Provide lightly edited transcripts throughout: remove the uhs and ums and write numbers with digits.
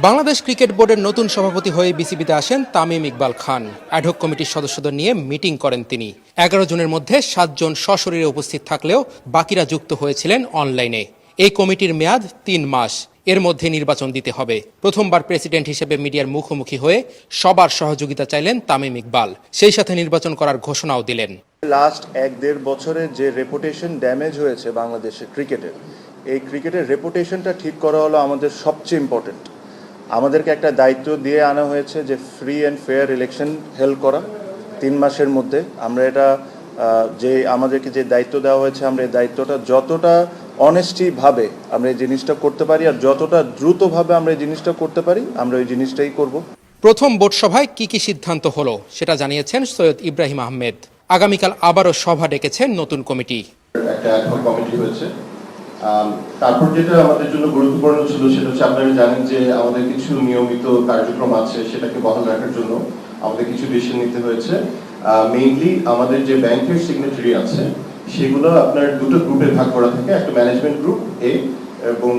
Bangladesh cricket বোর্ডের নতুন সভাপতি হয়ে বিসিবিতে আসেন তামিম ইকবাল খান। অ্যাডহক কমিটির সদস্যদের নিয়ে মিটিং করেন তিনি। 11 জনের মধ্যে 7 জন সশরীরে উপস্থিত থাকলেও বাকিরা যুক্ত হয়েছিলেন অনলাইনে। এই কমিটির মেয়াদ 3 মাস। এর মধ্যে নির্বাচন দিতে হবে। প্রথমবার প্রেসিডেন্ট হিসেবে মিডিয়ার মুখোমুখি হয়ে সবার সহযোগিতা চাইলেন তামিম ইকবাল। সেই সাথে নির্বাচন করার ঘোষণাও দিলেন। লাস্ট 1-1.5 বছরে যে রেপুটেশন ড্যামেজ হয়েছে বাংলাদেশের ক্রিকেটের, এই ক্রিকেটের রেপুটেশনটা ঠিক করা হলো আমাদের সবচেয়ে ইম্পর্টেন্ট। আমাদেরকে একটা দায়িত্ব দিয়ে আনা হয়েছে যে free and fair election held করা 3 মাসের মধ্যে। আমরা এটা আমাদেরকে যে দায়িত্ব দেওয়া হয়েছে, আমরা এই দায়িত্বটা যতটা অনেস্টিভাবে আমরা এই জিনিসটা করতে পারি আর যতটা দ্রুতভাবে আমরা এই জিনিসটা করতে পারি, আমরা ওই জিনিসটাই করব। প্রথম বোর্ড সভায় কি সিদ্ধান্ত হলো সেটা জানিয়েছেন সৈয়দ ইব্রাহিম আহমেদ। আগামীকাল আবারও সভা ডেকেছেন নতুন কমিটি। একটা অ্যাডহক কমিটি হয়েছে। তারপর যেটা আমাদের জন্য গুরুত্বপূর্ণ ছিল সেটা হচ্ছে, আপনারা জানেন যে আমাদের কিছু নিয়মিত কার্যক্রম আছে, সেটাকে বহাল রাখার জন্য আমাদের কিছু ডিসিশন নিতে হয়েছে। মেইনলি আমাদের যে ব্যাংকের সিগনেটারি আছে সেগুলো আপনার দুটো গ্রুপে ভাগ করা থাকে, একটা ম্যানেজমেন্ট গ্রুপ এ এবং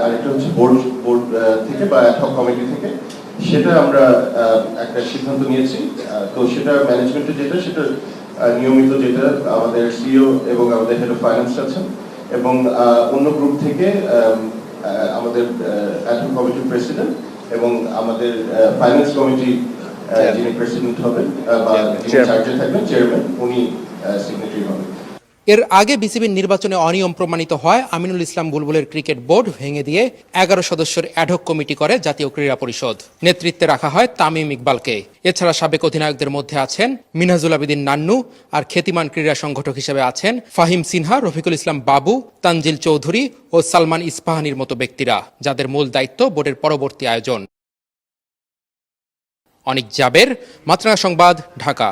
আরেকটা হচ্ছে বোর্ড থেকে বা অ্যাডহক কমিটি থেকে। সেটা আমরা একটা সিদ্ধান্ত নিয়েছি। তো সেটা ম্যানেজমেন্টের সেটা নিয়মিত যেটা আমাদের সিইও এবং আমাদের হেড অফ ফাইন্যান্স আছেন, এবং অন্য গ্রুপ থেকে আমাদের অ্যাডহক কমিটির প্রেসিডেন্ট এবং আমাদের ফাইন্যান্স কমিটি যিনি প্রেসিডেন্ট হবেন বা চার্জে থাকবেন চেয়ারম্যান, উনি সিগনেটারি হবেন। এর আগে বিসিবির নির্বাচনে অনিয়ম প্রমাণিত হয় আমিনুল ইসলাম বুলবুলের ক্রিকেট বোর্ড ভেঙে দিয়ে 11 সদস্যের অ্যাডহক কমিটি করে জাতীয় ক্রীড়া পরিষদ। নেতৃত্বে রাখা হয় তামিম ইকবালকে। এছাড়া সাবেক অধিনায়কদের মধ্যে আছেন মিনহাজুল আবেদিন নান্নু, আর খ্যাতিমান ক্রীড়া সংগঠক হিসেবে আছেন ফাহিম সিনহা, রফিকুল ইসলাম বাবু, তানজিল চৌধুরী ও সালমান ইস্পাহানির মতো ব্যক্তিরা, যাদের মূল দায়িত্ব বোর্ডের পরবর্তী আয়োজন। অনিক জাবের, মাছরাঙা সংবাদ, ঢাকা।